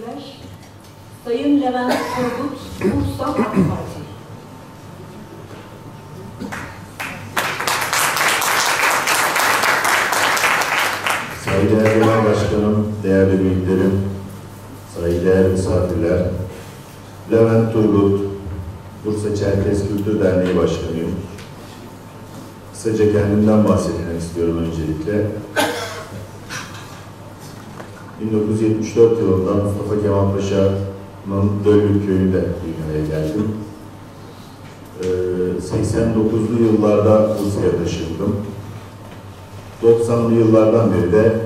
teşekkürler. Sayın Levent Turgut, Bursa AK Parti. Saygıdeğer Genel Başkanım, değerli büyüklerim, saygıdeğer misafirler, Levent Turgut, Bursa Çerkez Kültür Derneği Başkanıyım. Kısaca kendimden bahsetmek istiyorum öncelikle. 1974 yılında Mustafa Kemal Paşa'nın Dölgül Köyü'nde dünyaya geldim. 89'lu yıllarda Bursa'ya taşındım. 90'lı yıllardan beri de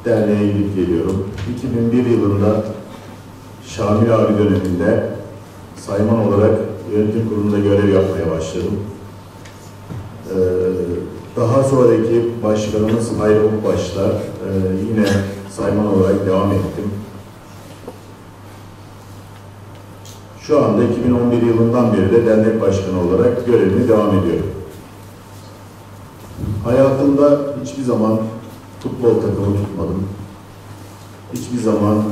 derneğe gidip geliyorum. 2001 yılında Şamil abi döneminde sayman olarak yönetim kurulunda görev yapmaya başladım. Daha sonraki başkanımız Hayri Okbaş'la yine sayman olarak devam ettim. Şu anda 2011 yılından beri de dernek başkanı olarak görevime devam ediyorum. Hayatımda hiçbir zaman futbol takımı tutmadım. Hiçbir zaman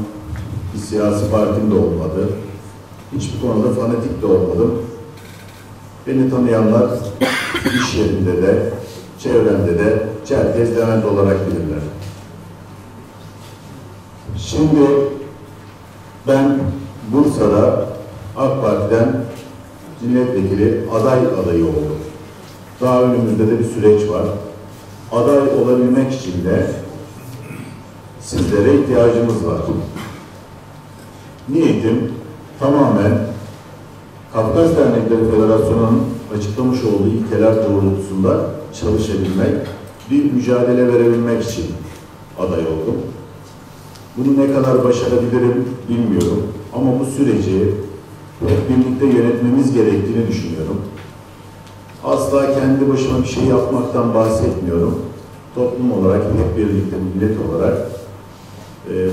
bir siyasi partim de olmadı. Hiçbir konuda fanatik de olmadım. Beni tanıyanlar iş yerinde de, çevremde de Çerkez Levent olarak bilirler. Şimdi ben Bursa'da AK Parti'den milletvekili adayı oldum. Daha önümüzde de bir süreç var. Aday olabilmek için de sizlere ihtiyacımız var. Niyetim tamamen Kafkas Dernekleri Federasyonu'nun açıklamış olduğu ilkeler doğrultusunda çalışabilmek, bir mücadele verebilmek için aday oldum. Bunu ne kadar başarabilirim bilmiyorum ama bu süreci hep birlikte yönetmemiz gerektiğini düşünüyorum. Asla kendi başıma bir şey yapmaktan bahsetmiyorum. Toplum olarak, hep birlikte, millet olarak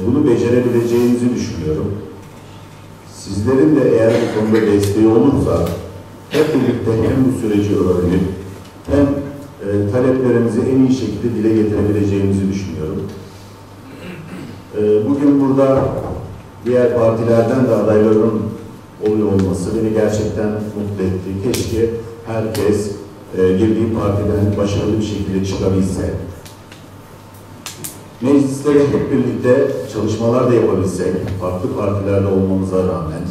bunu becerebileceğimizi düşünüyorum. Sizlerin de eğer bu konuda desteği olursa, hep birlikte hem bu süreci öğrenip, hem taleplerimizi en iyi şekilde dile getirebileceğimizi düşünüyorum. Bugün burada diğer partilerden de adayların oluyor olması beni gerçekten mutlu etti. Keşke herkes girdiği partiden başarılı bir şekilde çıkabilse. Meclislere hep birlikte çalışmalar da yapabilsek, farklı partilerde olmamıza rağmen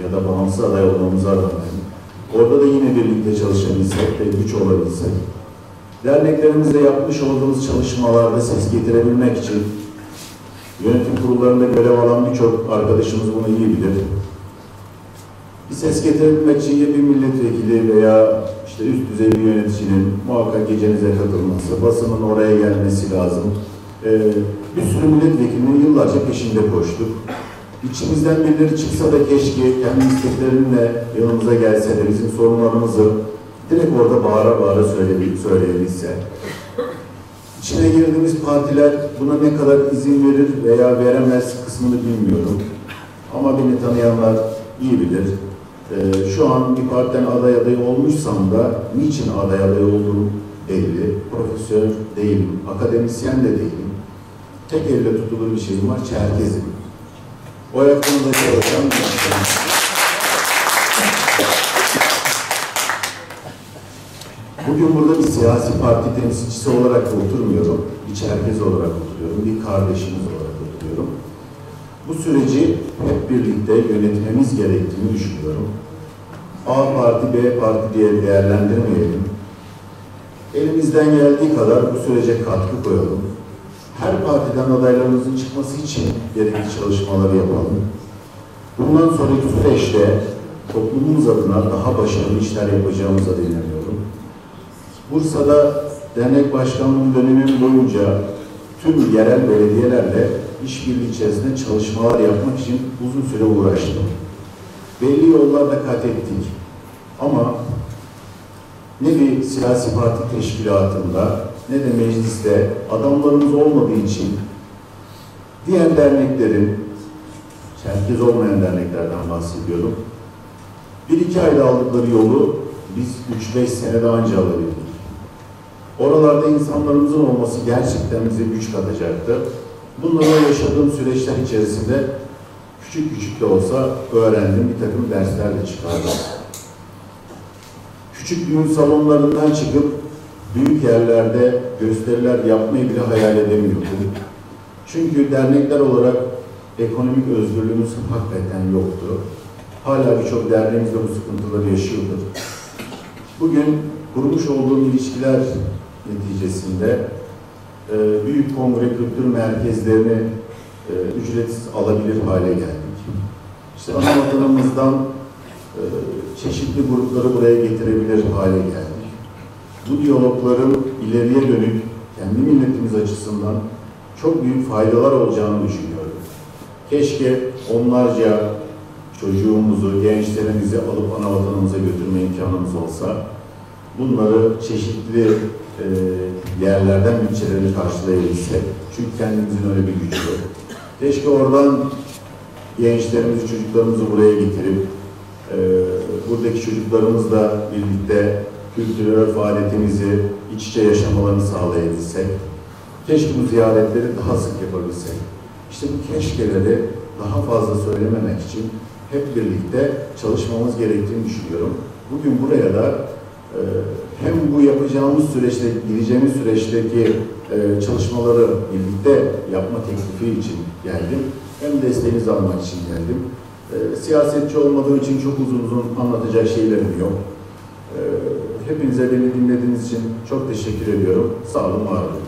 ya da bağımsız aday olmamıza rağmen orada da yine birlikte çalışabilsek ve güç olabilsek. Derneklerimizde yapmış olduğumuz çalışmalarda ses getirebilmek için yönetim kurullarında görev alan birçok arkadaşımız bunu iyi bilir. Bir ses getirebilmek için ya bir milletvekili veya işte üst düzey bir yöneticinin muhakkak gecenize katılması, basının oraya gelmesi lazım. Bir sürü milletvekilinin yıllarca peşinde koştuk. İçimizden birileri çıksa da keşke kendi isteklerinle yanımıza gelse de bizim sorunlarımızı direkt orada bağıra bağıra söyleyebilse. İçine girdiğimiz partiler buna ne kadar izin verir veya veremez kısmını bilmiyorum. Ama beni tanıyanlar iyi bilir. Şu an bir partiden adayı olmuşsam da niçin adayı olduğum belli. Profesör değilim, akademisyen de değilim. Tek elle tutulur bir şeyim var, Çerkez'im. O yakında çalışan bir insanım. Bugün burada bir siyasi parti temsilcisi olarak da oturmuyorum. Bir Çerkez olarak oturuyorum, bir kardeşimiz olarak oturuyorum. Bu süreci hep birlikte yönetmemiz gerektiğini düşünüyorum. A parti, B parti diye değerlendirmeyelim. Elimizden geldiği kadar bu sürece katkı koyalım. Her partiden adaylarımızın çıkması için gerekli çalışmaları yapalım. Bundan sonraki süreçte toplumumuz adına daha başarılı işler yapacağımıza da inanıyorum. Bursa'da dernek başkanlığım dönemim boyunca tüm yerel belediyelerle işbirliği içerisinde çalışmalar yapmak için uzun süre uğraştım. Belli yollarda kat ettik. Ama ne bir siyasi parti teşkilatında ne de mecliste adamlarımız olmadığı için diğer derneklerin, Çerkez olmayan derneklerden bahsediyorum, 1-2 ayda aldıkları yolu biz 3-5 senede anca alabildik. Oralarda insanlarımızın olması gerçekten bize güç katacaktı. Bunlarla yaşadığım süreçler içerisinde küçük küçük de olsa öğrendim, bir takım dersler de çıkardım. Küçük düğün salonlarından çıkıp büyük yerlerde gösteriler yapmayı bile hayal edemiyordum. Çünkü dernekler olarak ekonomik özgürlüğümüz hakikaten yoktu. Hala birçok derneğimiz de bu sıkıntıları yaşıyordur. Bugün kurmuş olduğum ilişkiler neticesinde büyük kongre kültür merkezlerini ücretsiz alabilir hale geldik. İşte ana vatanımızdan çeşitli grupları buraya getirebilir hale geldik. Bu diyalogların ileriye dönük kendi milletimiz açısından çok büyük faydalar olacağını düşünüyorum. Keşke onlarca çocuğumuzu, gençlerimizi alıp ana vatanımıza götürme imkanımız olsa, bunları çeşitli yerlerden bütçelerini karşılayabilsek. Çünkü kendimizin öyle bir gücü yok. Keşke oradan gençlerimizi, çocuklarımızı buraya getirip buradaki çocuklarımızla birlikte kültürel faaliyetimizi iç içe yaşamalarını sağlayabilsek. Keşke bu ziyaretleri daha sık yapabilsek. İşte bu keşkeleri daha fazla söylememek için hep birlikte çalışmamız gerektiğini düşünüyorum. Bugün buraya da hem bu yapacağımız süreçte, gideceğimiz süreçteki çalışmaları birlikte yapma teklifi için geldim. Hem desteğinizi almak için geldim. Siyasetçi olmadığım için çok uzun uzun anlatacak şeylerim yok. Hepinize beni dinlediğiniz için çok teşekkür ediyorum. Sağ olun, var olun.